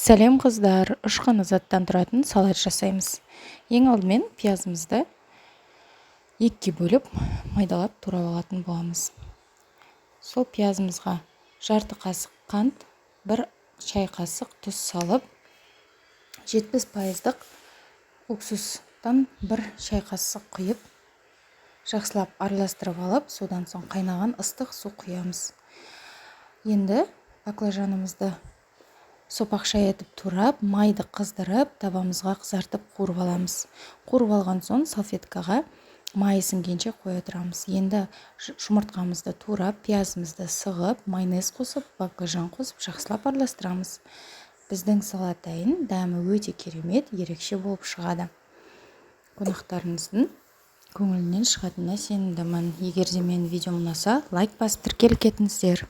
Сәлем қыздар, үш қана заттан тұратын салат жасаймыз. Ең алдымен пиязымызды екіге бөліп, майдалап турап алатын боламыз. Сол пиязымызға жарты қасық қант, бір шай қасық тұз салып, 70% уксустан бір шай қасық құйып, жақсылап араластырып алып, содан соң қайнаған ыстық су құямыз. Енді баклажанымызды сопақша етіп турап, майды қыздырып, табамызға қызартып қуырып аламыз. Қуырып алған соң салфеткаға майы сіңгенше қоя тұрамыз. Енді жұмыртқамызды турап, пиязымызды сығып, майонез қосып, баклажан қосып, жақсылап араластырамыз. Біздің салат дайын, дәмі өте керемет, ерекше болып шығады. Қонақтарыңыздың көңілінен шығатынына сенімдімін. Егер де менің видеом ұнаса, лайк басып тіркеліп кетіңіздер.